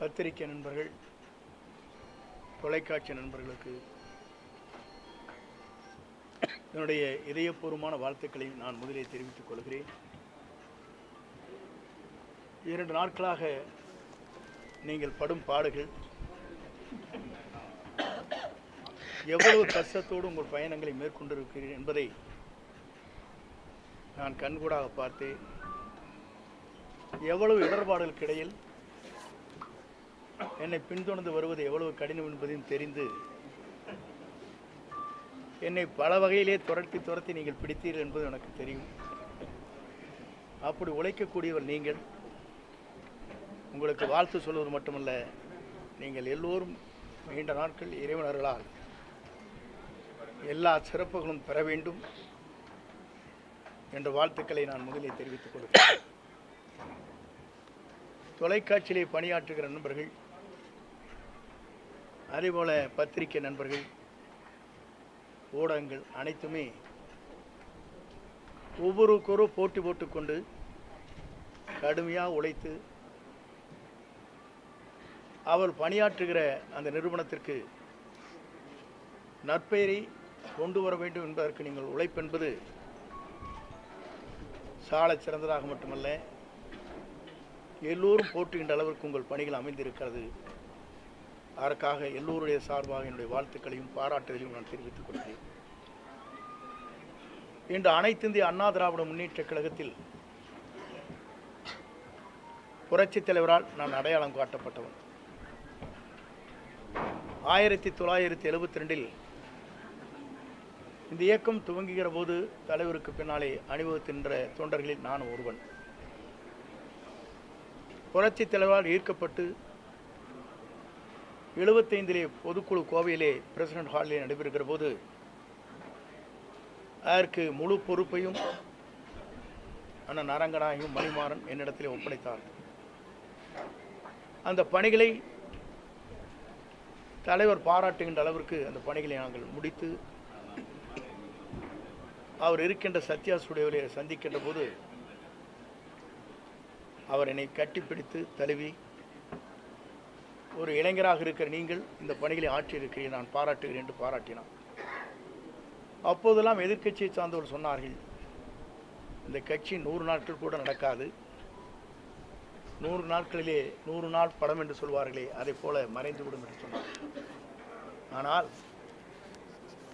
பத்திரிகை நண்பர்கள், தொலைக்காட்சி நண்பர்களுக்கு என்னுடைய இதயபூர்வமான வாழ்த்துக்களை நான் முதலில் தெரிவித்துக் கொள்கிறேன். 2 நாட்களாக நீங்கள் படும் பாடுகள், எவ்வளவு கஷ்டத்தோடு உங்கள் பயணங்களை மேற்கொண்டிருக்கிறீர்கள் என்பதை நான் கண்கூடாக பார்த்து, எவ்வளவு இடர்பாடுகளுக்கு இடையில் என்னை பின்தொடர்ந்து வருவது எவ்வளவு கடினம் என்பதையும் தெரிந்து, என்னை பல வகையிலே துரத்தி நீங்கள் பிடித்தீர்கள் என்பது எனக்கு தெரியும். அப்படி உழைக்கக்கூடியவர் நீங்கள். உங்களுக்கு வாழ்த்து சொல்வது மட்டுமல்ல, நீங்கள் எல்லோரும் நீண்ட நாட்கள் இறைவனர்களால் எல்லா சிறப்புகளும் பெற வேண்டும் என்ற வாழ்த்துக்களை நான் முதலில் தெரிவித்துக் கொள்கிறேன். தொலைக்காட்சியிலே பணியாற்றுகிற நண்பர்கள், அதேபோல பத்திரிகை நண்பர்கள், ஊடகங்கள் அனைத்துமே ஒவ்வொருவருக்கொரு போட்டி போட்டுக்கொண்டு கடுமையாக உழைத்து அவர் பணியாற்றுகிற அந்த நிறுவனத்திற்கு நற்பெயரை கொண்டு வர வேண்டும் என்பதற்கு நீங்கள் உழைப்பென்பது சாலச் சிறந்ததாக மட்டுமல்ல, எல்லோரும் போற்றுகின்ற அளவிற்கு உங்கள் பணிகள் அமைந்திருக்கிறது. அதற்காக எல்லோருடைய சார்பாக என்னுடைய வாழ்த்துக்களையும் பாராட்டுதலையும் நான் தெரிவித்துக் கொள்கிறேன். இன்று அனைத்து இந்திய அண்ணா திராவிட முன்னேற்றக் கழகத்தில் புரட்சித் தலைவரால் நான் அடையாளம் காட்டப்பட்டவன். 1972 இந்த இயக்கம் துவங்குகிற போது தலைவருக்கு பின்னாலே அணிவகுக்கின்ற தொண்டர்களில் நான் ஒருவன். புரட்சித் தலைவரால் ஈர்க்கப்பட்டு 75 பொதுக்குழு கோவையிலே பிரசிடென்ட் ஹாலிலே நடைபெறுகிற போது அதற்கு முழு பொறுப்பையும் அண்ணன் அரங்கநாயகம் மணிமாறன் என்னிடத்திலே ஒப்படைத்தார். அந்த பணிகளை தலைவர் பாராட்டுகின்ற அளவிற்கு அந்த பணிகளை நாங்கள் முடித்து, அவர் இருக்கின்ற சத்யா ஸ்டுடியோவிலே சந்திக்கின்ற போது அவர் என்னை கட்டிப்பிடித்து தழுவி, ஒரு இளைஞராக இருக்கிற நீங்கள் இந்த பணிகளை ஆற்றியிருக்கிறீர்கள், நான் பாராட்டுகிறேன் என்று பாராட்டினார். அப்போதெல்லாம் எதிர்க்கட்சியை சார்ந்தவர்கள் சொன்னார்கள், இந்த கட்சி 100 நாட்கள் கூட நடக்காது, 100 நாட்களிலே 100 நாள் படம் என்று சொல்வார்களே, அதை போல மறைந்துவிடும் என்று சொன்னார். ஆனால்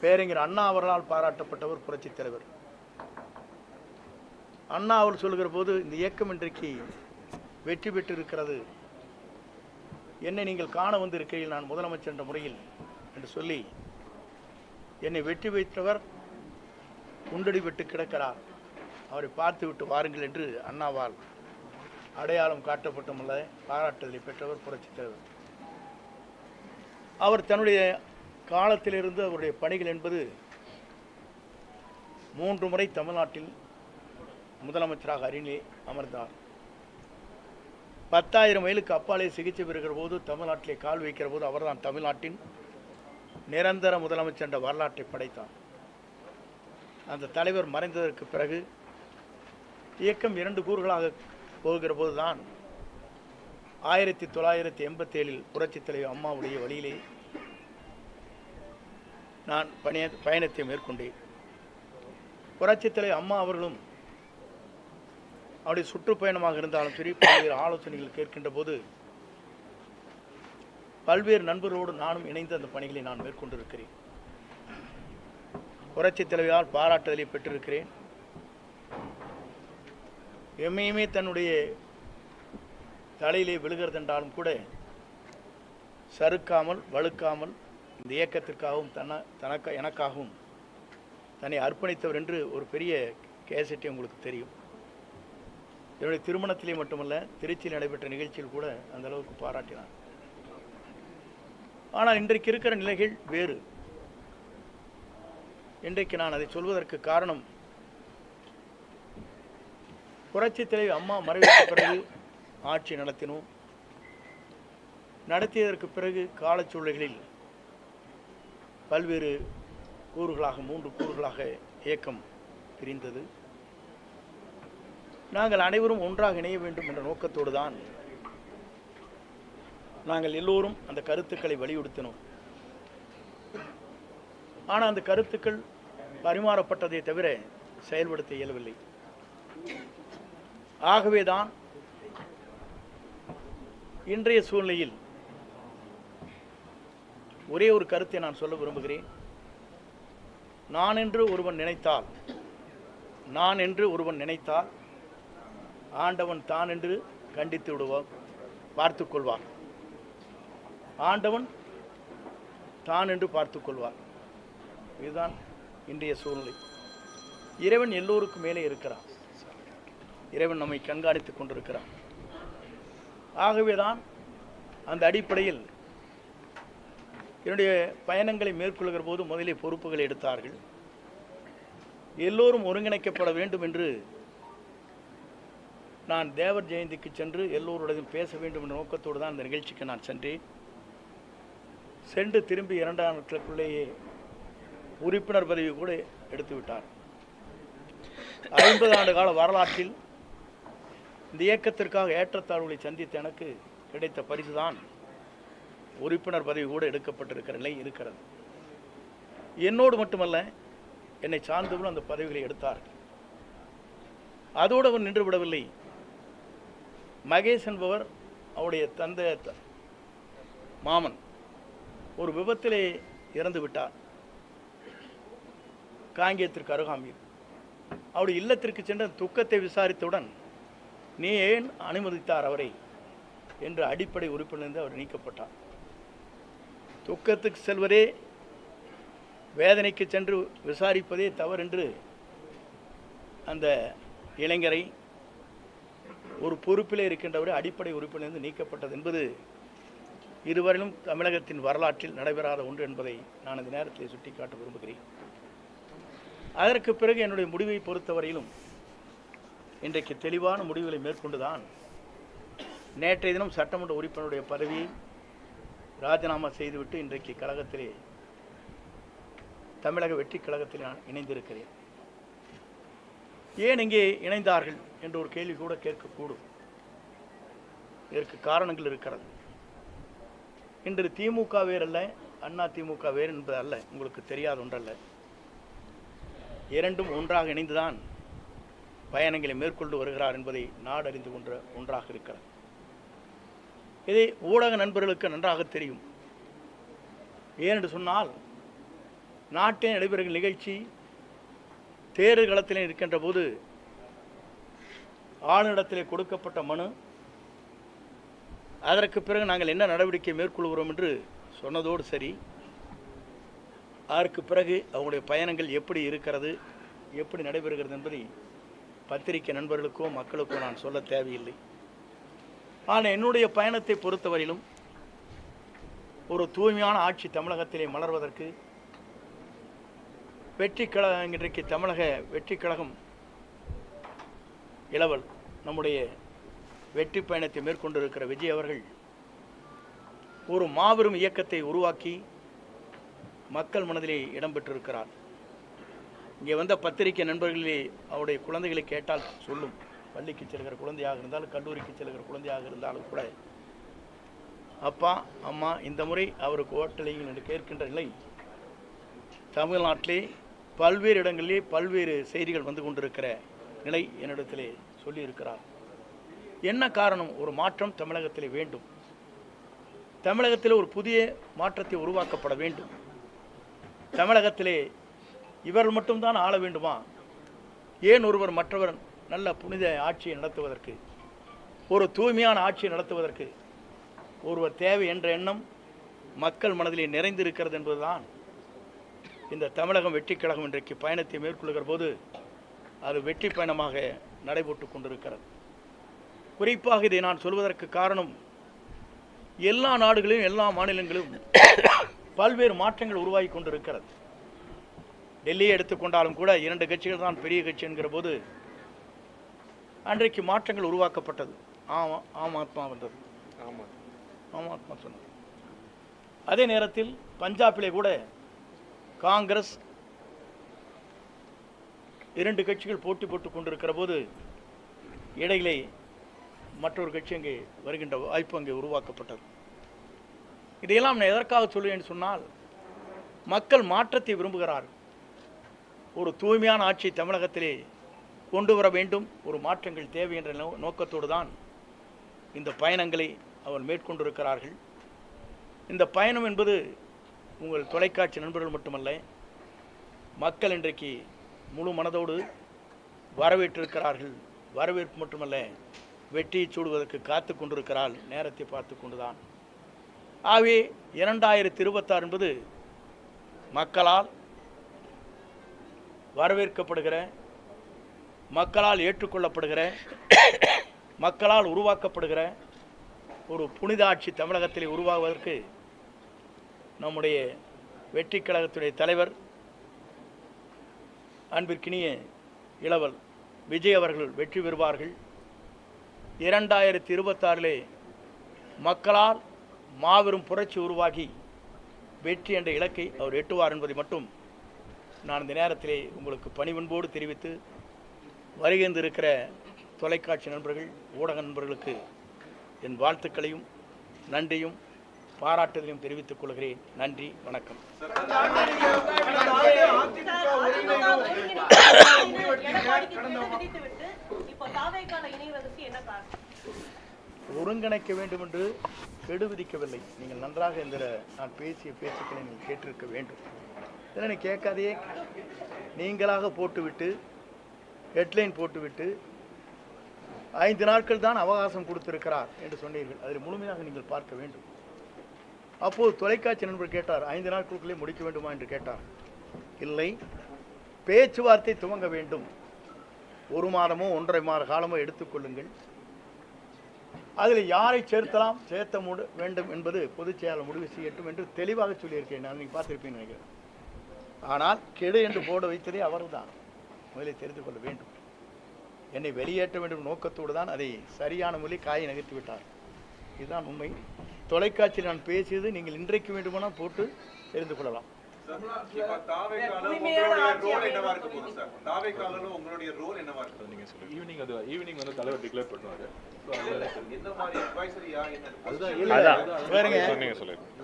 பேரறிஞர் அண்ணா அவர்களால் பாராட்டப்பட்டவர் புரட்சித் தலைவர். அண்ணா அவர் சொல்கிற போது, இந்த இயக்கம் இன்றைக்கு வெற்றி பெற்றிருக்கிறது, என்னை நீங்கள் காண வந்திருக்கையில் நான் முதலமைச்சர் என்ற முறையில் என்று சொல்லி, என்னை வெற்றி வைத்தவர் குண்டடி விட்டு கிடக்கிறார், அவரை பார்த்து விட்டு வாருங்கள் என்று அண்ணாவால் அடையாளம் காட்டப்பட்டுள்ள பாராட்டுதலை பெற்றவர் புரட்சித் தலைவர். அவர் தன்னுடைய காலத்திலிருந்து அவருடைய பணிகள் என்பது 3 முறை தமிழ்நாட்டில் முதலமைச்சராக அருகிலே அமர்ந்தார். 10,000 மைலுக்கு அப்பாலே சிகிச்சை பெறுகிற போது, தமிழ்நாட்டிலே கால் வைக்கிற போது அவர்தான் தமிழ்நாட்டின் நிரந்தர முதலமைச்சர் என்ற வரலாற்றை படைத்தார். அந்த தலைவர் மறைந்ததற்கு பிறகு இயக்கம் 2 கூறுகளாக போகிற போதுதான் 1987 புரட்சித் தலைவர் அம்மாவுடைய வழியிலே நான் பயணத்தை மேற்கொண்டேன். புரட்சித் தலைவர் அம்மா அவர்களும் அவருடைய சுற்றுப்பயணமாக இருந்தாலும் சரி, பல்வேறு ஆலோசனைகள் கேட்கின்ற போது பல்வேறு நண்பர்களோடு நானும் இணைந்து அந்த பணிகளை நான் மேற்கொண்டிருக்கிறேன். புரட்சித் தலைவரால் பாராட்டுதலை பெற்றிருக்கிறேன். எம்மையுமே தன்னுடைய தலையிலே விழுகிறது என்றாலும் கூட சறுக்காமல் வழுக்காமல் இந்த இயக்கத்திற்காகவும் எனக்காகவும் தன்னை அர்ப்பணித்தவர் என்று ஒரு பெரிய கேசட்டை உங்களுக்கு தெரியும். என்னுடைய திருமணத்திலே மட்டுமல்ல, திருச்சியில் நடைபெற்ற நிகழ்ச்சியில் கூட அந்த அளவுக்கு பாராட்டினார். ஆனால் இன்றைக்கு இருக்கிற நிலைகள் வேறு. இன்றைக்கு நான் அதை சொல்வதற்கு காரணம், புரட்சித் தலைவர் அம்மா மறைவுக்கு பிறகு ஆட்சி நடத்தினோம். நடத்தியதற்கு பிறகு காலச்சூழல்களில் பல்வேறு கூறுகளாக 3 கூறுகளாக இயக்கம் பிரிந்தது. நாங்கள் அனைவரும் ஒன்றாக இணைய வேண்டும் என்ற நோக்கத்தோடு தான் நாங்கள் எல்லோரும் அந்த கருத்துக்களை வலியுறுத்தினோம். ஆனால் அந்த கருத்துக்கள் பரிமாறப்பட்டதை தவிர செயல்படுத்த இயலவில்லை. ஆகவேதான் இன்றைய சூழ்நிலையில் ஒரே ஒரு கருத்தை நான் சொல்ல விரும்புகிறேன். நான் என்று ஒருவன் நினைத்தால் ஆண்டவன் தான் என்று கண்டித்து விடுவான், பார்த்து கொள்வான். ஆண்டவன் தான் என்று பார்த்து கொள்வார். இதுதான் இன்றைய சூழ்நிலை. இறைவன் எல்லோருக்கும் மேலே இருக்கிறான். இறைவன் நம்மை கண்காணித்துக் கொண்டிருக்கிறான். ஆகவேதான் அந்த அடிப்படையில் என்னுடைய பயணங்களை மேற்கொள்கிற போது முதலில் பொறுப்புகளை எடுத்தார்கள். எல்லோரும் ஒருங்கிணைக்கப்பட வேண்டும் என்று நான் தேவர் ஜெயந்திக்கு சென்று எல்லோருடையும் பேச வேண்டும் என்ற நோக்கத்தோடு தான் அந்த நிகழ்ச்சிக்கு நான் சென்று திரும்பி 2 நாட்களுக்குள்ளேயே உறுப்பினர் பதவி கூட எடுத்து விட்டார். 50 ஆண்டு கால வரலாற்றில் இந்த இயக்கத்திற்காக ஏற்றத்தாழ்வுகளை சந்தித்த எனக்கு கிடைத்த பரிசுதான் உறுப்பினர் பதவி கூட எடுக்கப்பட்டிருக்கிற நிலை இருக்கிறது. என்னோடு மட்டுமல்ல, என்னை சார்ந்தவர்களும் அந்த பதவிகளை எடுத்தார்கள். அதோடு அவர் நின்று விடவில்லை. மகேஷ் என்பவர் அவருடைய தந்தை மாமன் ஒரு விபத்திலே இறந்து விட்டார். காங்கேயத்திற்கு அருகாமையில் அவருடைய இல்லத்திற்கு சென்ற துக்கத்தை விசாரித்தவுடன், நீ ஏன் அனுமதித்தார் அவரை என்று அடிப்படை உறுப்பிலிருந்து அவர் நீக்கப்பட்டார். துக்கத்துக்கு செல்வதே, வேதனைக்கு சென்று விசாரிப்பதே தவறென்று அந்த இளைஞரை ஒரு பொறுப்பிலே இருக்கின்றவரை அடிப்படை உறுப்பிலிருந்து நீக்கப்பட்டது என்பது இதுவரையிலும் தமிழகத்தின் வரலாற்றில் நடைபெறாத ஒன்று என்பதை நான் இந்த நேரத்தில் சுட்டிக்காட்ட விரும்புகிறேன். அதற்கு பிறகு என்னுடைய முடிவை பொறுத்தவரையிலும் இன்றைக்கு தெளிவான முடிவுகளை மேற்கொண்டுதான் நேற்றைய தினம் சட்டமன்ற உறுப்பினருடைய பதவியை ராஜினாமா செய்துவிட்டு இன்றைக்கு கழகத்திலே, தமிழக வெற்றி கழகத்தில் நான் இணைந்திருக்கிறேன். ஏன் இங்கே இணைந்தார்கள் என்ற ஒரு கேள்வி கூட கேட்கக்கூடும். இதற்கு காரணங்கள் இருக்கிறது. இன்று திமுக வேறல்ல, அண்ணா திமுக வேறு என்பது அல்ல, உங்களுக்கு தெரியாத ஒன்றல்ல. இரண்டும் ஒன்றாக இணைந்துதான் பயணங்களை மேற்கொண்டு வருகிறார் என்பதை நாடு அறிந்து கொண்ட ஒன்றாக இருக்கிறது. இதை ஊடக நண்பர்களுக்கு நன்றாக தெரியும். ஏனென்று சொன்னால், நாட்டில் நடைபெறுகிற நிகழ்ச்சி தேர்தல் களத்திலே இருக்கின்ற போது ஆளுநரிடத்திலே கொடுக்கப்பட்ட மனு, அதற்கு பிறகு நாங்கள் என்ன நடவடிக்கை மேற்கொள்கிறோம் என்று சொன்னதோடு சரி, அதற்கு பிறகு அவங்களுடைய பயணங்கள் எப்படி இருக்கிறது, எப்படி நடைபெறுகிறது என்பதை பத்திரிகை நண்பர்களுக்கோ மக்களுக்கோ நான் சொல்ல தேவையில்லை. ஆனால் என்னுடைய பயணத்தை பொறுத்தவரையிலும் ஒரு தூய்மையான ஆட்சி தமிழகத்திலே மலர்வதற்கு வெற்றி கழகம், இன்றைக்கு தமிழக வெற்றி கழகம் இளவல் நம்முடைய வெற்றி பயணத்தை மேற்கொண்டிருக்கிற விஜய் அவர்கள் ஒரு மாபெரும் இயக்கத்தை உருவாக்கி மக்கள் மனதிலே இடம்பெற்றிருக்கிறார். இங்கே வந்த பத்திரிகை நண்பர்களே அவருடைய குழந்தைகளை கேட்டால் சொல்லும். பள்ளிக்கு செல்கிற குழந்தையாக இருந்தாலும், கல்லூரிக்கு செல்கிற குழந்தையாக இருந்தாலும் கூட, அப்பா அம்மா இந்த முறை அவருக்கு ஓட்டளிங்கள் என்று கேட்கின்ற நிலை தமிழ்நாட்டிலே பல்வேறு இடங்களிலே பல்வேறு செய்திகள் வந்து கொண்டிருக்கிற நிலை என்னிடத்திலே சொல்லியிருக்கிறார். என்ன காரணம்? ஒரு மாற்றம் தமிழகத்திலே வேண்டும். தமிழகத்திலே ஒரு புதிய மாற்றத்தை உருவாக்கப்பட வேண்டும். தமிழகத்திலே இவர்கள் மட்டும்தான் ஆள வேண்டுமா? ஏன் ஒருவர் மற்றவர் நல்ல புனித ஆட்சியை நடத்துவதற்கு, ஒரு தூய்மையான ஆட்சியை நடத்துவதற்கு ஒருவர் தேவை என்ற எண்ணம் மக்கள் மனதிலே நிறைந்திருக்கிறது என்பதுதான் இந்த தமிழகம் வெற்றி கழகம் இன்றைக்கு பயணத்தை மேற்கொள்கிற போது அது வெற்றி பயணமாக நடைபெற்று கொண்டிருக்கிறது. குறிப்பாக இதை நான் சொல்வதற்கு காரணம், எல்லா நாடுகளிலும் எல்லா மாநிலங்களிலும் பல்வேறு மாற்றங்கள் உருவாகி கொண்டிருக்கிறது. டெல்லியை எடுத்துக்கொண்டாலும் கூட 2 கட்சிகள் தான் பெரிய கட்சி என்கிற போது அன்றைக்கு மாற்றங்கள் உருவாக்கப்பட்டது. ஆம் ஆத்மா வந்தது, ஆம் ஆத்மா சொன்னது. அதே நேரத்தில் பஞ்சாபிலே கூட காங்கிரஸ் 2 கட்சிகள் போட்டி போட்டுக் கொண்டிருக்கிற போது இடையிலே மற்றொரு கட்சி அங்கே வருகின்ற வாய்ப்பு அங்கே உருவாக்கப்பட்டது. இதையெல்லாம் நான் எதற்காக சொல்லுவேன் சொன்னால், மக்கள் மாற்றத்தை விரும்புகிறார்கள். ஒரு தூய்மையான ஆட்சி தமிழகத்திலே கொண்டு வர வேண்டும், ஒரு மாற்றங்கள் தேவை என்ற நோக்கத்தோடு தான் இந்த பயணங்களை அவர் மேற்கொண்டிருக்கிறார்கள். இந்த பயணம் என்பது உங்கள் தொலைக்காட்சி நண்பர்கள் மட்டுமல்ல, மக்கள் இன்றைக்கு முழு மனதோடு வரவேற்றிருக்கிறார்கள். வரவேற்பு மட்டுமல்ல, வெற்றியை சூடுவதற்கு காத்து கொண்டிருக்கிறாள், நேரத்தை பார்த்து கொண்டுதான். ஆகவே 2026 என்பது மக்களால் வரவேற்கப்படுகிற, மக்களால் ஏற்றுக்கொள்ளப்படுகிற, மக்களால் உருவாக்கப்படுகிற ஒரு புனித ஆட்சி தமிழகத்தில் உருவாகுவதற்கு நம்முடைய வெற்றி கழகத்துடைய தலைவர் அன்பிற்கினிய இளவல் விஜய் அவர்கள் வெற்றி பெறுவார்கள். 2026 மக்களால் மாபெரும் புரட்சி உருவாகி வெற்றி என்ற இலக்கை அவர் எட்டுவார் என்பதை மட்டும் நான் இந்த நேரத்திலே உங்களுக்கு பணிவன்போடு தெரிவித்து, வருகின்றிருக்கிற தொலைக்காட்சி நண்பர்கள், ஊடக நண்பர்களுக்கு என் வாழ்த்துக்களையும் நன்றியும் பாராட்டுதலையும் தெரிவித்துக் கொள்கிறேன். நன்றி, வணக்கம். ஒருங்கிணைக்க வேண்டும் என்று கெடு விதிக்கவில்லை. நீங்கள் நன்றாக இந்த நான் பேசிய பேச்சுக்களை நீங்கள் கேட்டிருக்க வேண்டும். இதனை கேட்காதே நீங்களாக போட்டுவிட்டு ஹெட்லைன் போட்டுவிட்டு 5 நாட்கள் தான் அவகாசம் கொடுத்திருக்கிறார் என்று சொன்னீர்கள். அதில் முழுமையாக நீங்கள் பார்க்க வேண்டும். அப்போது தொலைக்காட்சி நண்பர் கேட்டார், 5 நாட்களுக்குள்ளே முடிக்க வேண்டுமா என்று கேட்டார். இல்லை, பேச்சுவார்த்தை துவங்க வேண்டும். 1 மாதமோ 1.5 மாத காலமோ எடுத்துக்கொள்ளுங்கள். அதில் யாரை சேர்த்த வேண்டும் என்பது பொதுச் செயலாளர் முடிவு செய்யட்டும் என்று தெளிவாக சொல்லியிருக்கேன். நான் நீங்கள் பார்த்திருப்பேன்னு நினைக்கிறேன். ஆனால் கெடு என்று போட வைத்ததே அவர்தான். முதலில் தெரிந்து கொள்ள வேண்டும். என்னை வெளியேற்ற வேண்டும் நோக்கத்தோடு தான் அதை சரியான மொழி காயை நகர்த்தி விட்டார். இதுதான் உண்மை. தொலைக்காட்சியில் நான் பேசியது நீங்கள் இன்றைக்கு வேண்டுமானால் போட்டு தெரிந்து கொள்ளலாம்.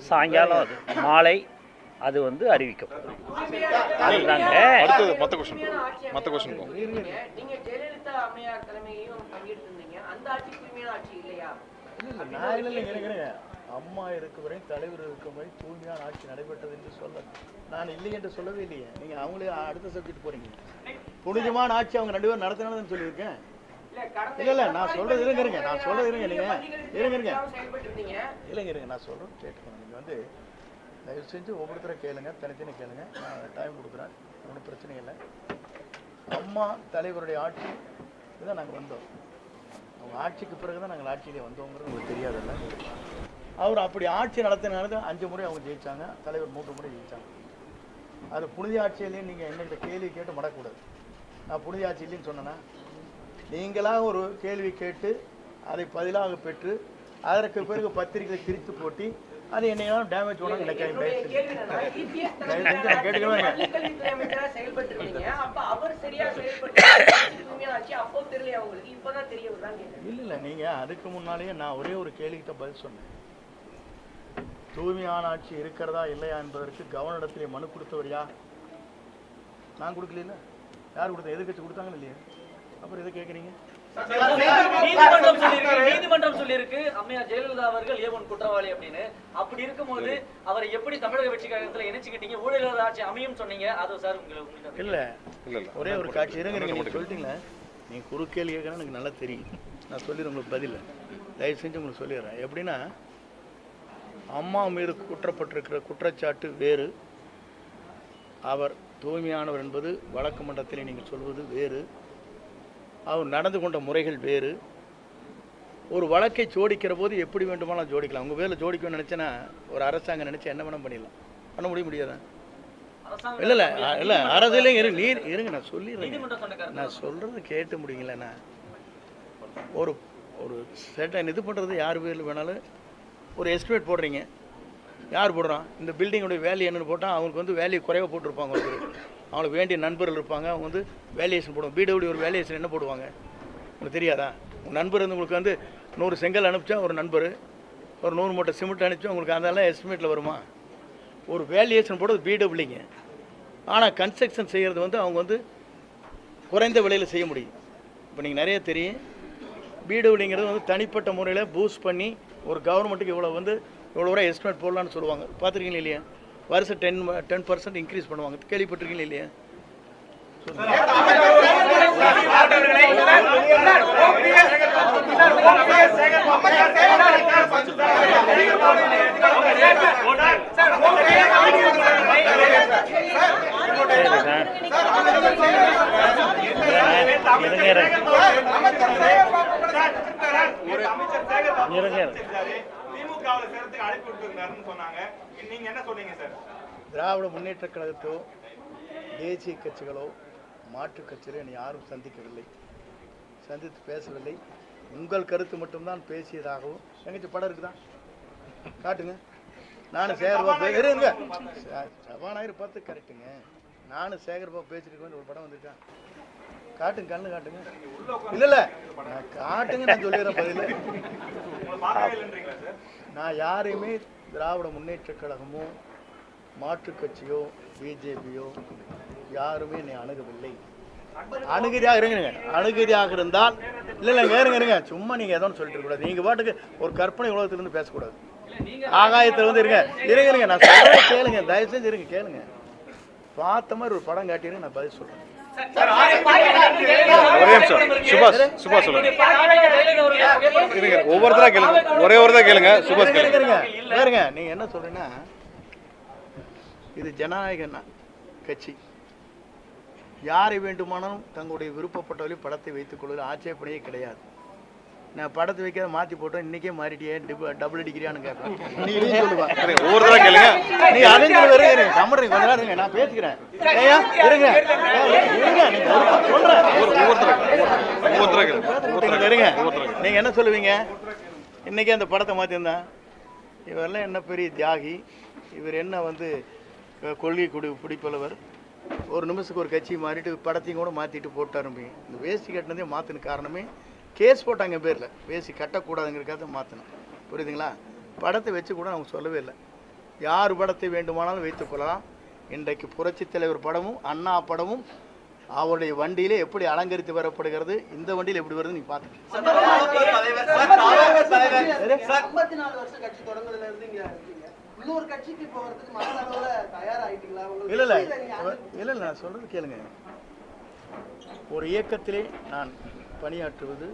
சாயங்காலம் மாலை அது வந்து அறிவிக்கப்படும். அம்மா இருக்கும் வரை, தலைவர் இருக்கும் வரை தூய்மையான ஆட்சி நடைபெற்றது என்று சொல்ல நான் இல்லை என்று சொல்லவே இல்லையே. நீங்க அவங்களே அடுத்த சப்ஜெக்ட் போறீங்க. புனிதமான ஆட்சி அவங்க 2 பேரும் நடத்தினாலும் சொல்லியிருக்கேன். இல்ல நான் சொல்றது இருங்க, நான் சொல்றது இருங்க, நீங்க இருங்க நான் சொல்றது கேட்டுக்கணும். நீங்க வந்து தயவு செஞ்சு ஒவ்வொருத்தரை கேளுங்க, தனித்தனி கேளுங்க. நான் டைம் கொடுக்குறேன், ஒன்றும் பிரச்சனை இல்லை. அம்மா தலைவருடைய ஆட்சி இதுதான் நாங்கள் வந்தோம். அவங்க ஆட்சிக்கு பிறகு தான் நாங்கள் ஆட்சியிலே வந்தோங்கிறது உங்களுக்கு தெரியாதுல்ல. அவர் அப்படி ஆட்சி நடத்தினால 5 முறை அவங்க ஜெயிச்சாங்க, தலைவர் 3 முறை ஜெயிச்சாங்க. அது புனித ஆட்சியிலேயே நீங்கள் என்கிட்ட கேள்வி கேட்டு மடக்கூடாது. நான் புனித ஆட்சி இல்லைன்னு சொன்னேன்னா, நீங்களாக ஒரு கேள்வி கேட்டு அதை பதிலாக பெற்று அதற்கு பிறகு பத்திரிகை திரித்து போட்டி அது என்னையெல்லாம் டேமேஜ் பண்ணணும் நினைக்கிறேன். இல்லை நீங்கள் அதுக்கு முன்னாலேயே நான் ஒரே ஒரு கேள்விக்கிட்ட பதில் சொன்னேன். தூய்மையான ஆட்சி இருக்கிறதா இல்லையா என்பதற்கு கவர்னரிடத்திலே மனு கொடுத்தவர் யார்? நான் கொடுக்கல. யார் கொடுத்தா? எதிர்கட்சி கொடுத்தாங்கன்னு இல்லையா? அப்புறம் எதை கேட்குறீங்க? நீதிமன்றம் சொல்லியிருக்கு அம்மையார் ஜெயலலிதா அவர்கள் ஏவன் குற்றவாளி அப்படின்னு. அப்படி இருக்கும்போது அவரை எப்படி தமிழக வெற்றி கழகத்துல இணைச்சுக்கிட்டீங்க? ஊழல் ஆட்சி அமையும் சொன்னீங்க. அது சார் உங்களுக்கு இல்ல ஒரே ஒரு காட்சி இருங்க. நீங்க சொல்லிட்டீங்களா? நீங்க குறுக்கேள்வி கேட்கறேன்னு எனக்கு நல்லா தெரியும். நான் சொல்லிடுறேன் உங்களுக்கு பதில். தயவு செஞ்சு உங்களுக்கு சொல்லிடுறேன். எப்படின்னா, அம்மா மீது குற்றப்பட்டிருக்கிற குற்றச்சாட்டு வேறு, அவர் தூய்மையானவர் என்பது வழக்கு மன்றத்திலே நீங்கள் சொல்வது வேறு, அவர் நடந்து கொண்ட முறைகள் வேறு. ஒரு வழக்கை ஜோடிக்கிற போது எப்படி வேண்டுமானாலும் ஜோடிக்கலாம். உங்கள் வேலை ஜோடிக்கணும்னு நினச்சேன்னா ஒரு அரசாங்கம் நினச்சா என்ன வேணால் பண்ணிடலாம். பண்ண முடியாதா? இல்லை இல்லை இல்லை அரசியலே இருங்க நான் சொல்லிடுறேன். நான் சொல்கிறது கேட்டு முடியுங்களேண்ணா. ஒரு ஒரு செட்டை இது பண்ணுறது யார் பேரில் வேணாலும் ஒரு எஸ்டிமேட் போடுறீங்க. யார் போடுறான்? இந்த பில்டிங்கோடைய வேல்யூ என்னென்னு போட்டால் அவங்களுக்கு வந்து வேல்யூ குறைவாக போட்டிருப்பாங்க. அவங்களுக்கு வேண்டிய நண்பர்கள் இருப்பாங்க, அவங்க வந்து வேல்யூஷன் போடுவாங்க. பிடபிள்யூ ஒரு வேல்யூஷன் என்ன போடுவாங்க உங்களுக்கு தெரியாதா? உங்கள் நண்பர் வந்து உங்களுக்கு வந்து 100 செங்கல் அனுப்பிச்சா ஒரு நண்பர், ஒரு 100 மூட்டை சிமெண்ட் அனுப்பிச்சு உங்களுக்கு அதெல்லாம் எஸ்டிமேட்டில் வருமா? ஒரு வேல்யூவேஷன் போடுறது பிடபிள்யூங்க. ஆனால் கன்ஸ்ட்ரக்ஷன் செய்கிறது வந்து அவங்க வந்து குறைந்த விலையில் செய்ய முடியும். இப்போ நீங்கள் நிறைய தெரியும், பிடபிள்யூங்கிறது வந்து தனிப்பட்ட முறையில் பூஸ்ட் பண்ணி ஒரு கவர்மெண்ட்டுக்கு இவ்வளோ வந்து இவ்வளோ ரூபா எஸ்டிமேட் போடலான்னு சொல்லுவாங்க. பார்த்துருக்கீங்களா இல்லையா? வருஷம் 10% இன்க்ரீஸ் பண்ணுவாங்க. கேள்விப்பட்டிருக்கீங்களா இல்லையா? திராவிட முன்னேற்ற கழகத்தோ தேசிய கட்சிகளோ மாற்றுக் கட்சிகளோ என்னை யாரும் சந்திக்கவில்லை, சந்தித்து பேசவில்லை. உங்கள் கருத்து மட்டும்தான் பேசியதாகவும் எங்கேயாச்சும் படம் இருக்குதா? காட்டுங்க. நானும் சேகர்பாபு இருங்க, சபாநாயகர் பார்த்து கரெக்டுங்க. நானும் சேகர்பாபு பேசிட்டு ஒரு படம் வந்திருக்கேன். காட்டுங்க, கண்ணு காட்டுங்க. இல்லை இல்லை நான் காட்டுங்க, நான் சொல்லிடுறேன் பதில். நான் யாரையுமே திராவிட முன்னேற்ற கழகமோ மாற்றுக் கட்சியோ பிஜேபியோ யாருமே என்னை அணுகவில்லை. அணுகதியாக இருந்தால் இல்லை இருங்க, சும்மா நீங்கள் எதோன்னு சொல்லிட்டு இருக்கக்கூடாது. நீங்கள் பாட்டுக்கு ஒரு கற்பனை உலகத்திலிருந்து பேசக்கூடாது. ஆகாயத்தில் வந்து இருங்க நான் சொல்ல கேளுங்க, தயவு செஞ்சு இருங்க கேளுங்க. பார்த்த மாதிரி ஒரு படம் காட்டிடுங்க, நான் பதில் சொல்கிறேன். ஒரே நிமிஷம் சுபாஷ் சொல்லுங்க. ஒவ்வொருத்தரா கேளுங்க, ஒரே ஒருத்தரா கேளுங்க. சுபாஷ் கேளுங்க. நீங்க என்ன சொல்றீங்கன்னா, இது ஜனநாயக கட்சி, யாரை வேண்டுமானாலும் தங்களுடைய விருப்பப்பட்டவர்களையும் படத்தை வைத்துக் கொள்வது ஆட்சேபனையே கிடையாது. நான் படத்தை வைக்காத மாற்றி போட்டோம், இன்னைக்கே மாறிட்டியே டபுள் டிகிரியானு கேட்பேன். ஒவ்வொருத்தரா கேளுங்க. நீ அறிஞர் கமருங்க, கொஞ்ச நேரம் இருங்க, நான் பேசிக்கிறேன். நீங்க என்ன சொல்லுவீங்க? இன்னைக்கே அந்த படத்தை மாற்றிருந்தேன், இவரெல்லாம் என்ன பெரிய தியாகி, இவர் என்ன வந்து கொள்கை பிடிப்பளவர், ஒரு நிமிஷத்துக்கு ஒரு கட்சி மாறிட்டு படத்தையும் கூட மாற்றிட்டு போட்டாரும்பீங்க. இந்த வேஷ்டி கட்டினதே மாற்றின காரணமே கேஸ் போட்டாங்க பேரில், வேஷ்டி கட்டக்கூடாதுங்கிறக்காக மாற்றினேன். புரியுதுங்களா? படத்தை வச்சு கூட அவங்க சொல்லவே இல்லை. யார் படத்தை வேண்டுமானாலும் வைத்துக்கொள்ளலாம். இன்றைக்கு புரட்சித் தலைவர் படமும் அண்ணா படமும் அவருடைய வண்டியிலே எப்படி அலங்கரித்து வரப்படுகிறது, இந்த வண்டியில் எப்படி வருது நீங்க பார்த்துக்கணும். இல்லை நான் சொல்றது கேளுங்க. ஒரு இயக்கத்திலே நான் பணியாற்றுவது,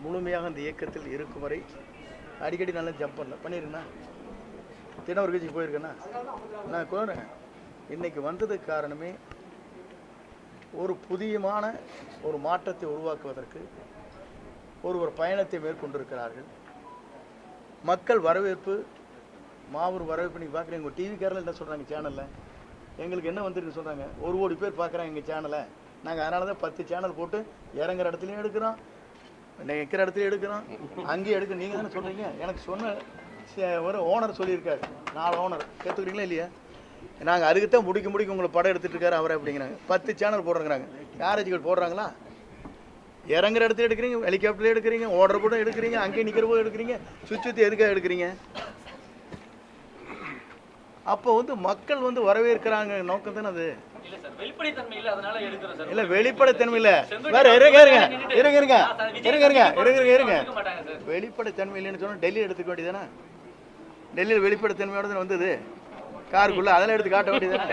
முழுமையாக அந்த இயக்கத்தில் இருக்கும் வரை அடிக்கடி நல்லா ஜம்ப் பண்ணல பண்ணிருக்கேன்னா, தினவர் கட்சிக்கு போயிருக்கேன்னா நான் கோரேன். இன்னைக்கு வந்ததுக்கு காரணமே ஒரு புதியமான ஒரு மாற்றத்தை உருவாக்குவதற்கு ஒரு பயணத்தை மேற்கொண்டிருக்கிறார்கள். மக்கள் வரவேற்பு, மாபெரும் வரவேற்பு. நீங்கள் பார்க்குறீங்க, உங்கள் டிவிக்காரில் என்ன சொல்கிறாங்க சேனலில், எங்களுக்கு என்ன வந்துருக்கு சொல்கிறாங்க, 1 கோடி பேர் பார்க்குறாங்க எங்கள் சேனலை. நாங்கள் அதனால தான் 10 சேனல் போட்டு இறங்குற இடத்துலையும் எடுக்கிறோம், நிற்கிற இடத்துலையும் எடுக்கிறோம், அங்கேயும் எடுக்க. நீங்கள் தானே சொல்கிறீங்க. எனக்கு சொன்ன ஒரு ஓனர் சொல்லியிருக்காரு, 4 ஓனர் கேட்டுக்கிறீங்களா இல்லையா? நாங்கள் அதுக்கு தான் முடிக்க உங்களை படம் எடுத்துகிட்டு இருக்காரு அவரை அப்படிங்கிறாங்க. 10 சேனல் போடுறாங்கிறாங்க. யாராச்சும் போடுறாங்களா? இறங்குற இடத்துல எடுக்கிறீங்க, ஹெலிகாப்டர்ல எடுக்கிறீங்க, ஓடுற கூட எடுக்கிறீங்க, அங்கேயும் நிற்கிற போது எடுக்கிறீங்க, சுற்றி எதுக்காக எடுக்கிறீங்க? அப்போ வந்து மக்கள் வந்து வரவேற்கிறாங்க நோக்கம் தானே அது. இல்ல வெளிப்படைத்தன்மை இல்ல, வேற இருங்க. வெளிப்படைத்தன்மை இல்லைன்னு சொன்னா டெல்லி எடுத்துக்க வேண்டியதானே? டெல்லியில் வெளிப்படைத்தன்மையோட தானே வந்தது காருக்குள்ள, அதெல்லாம் எடுத்து காட்ட வேண்டியதானே?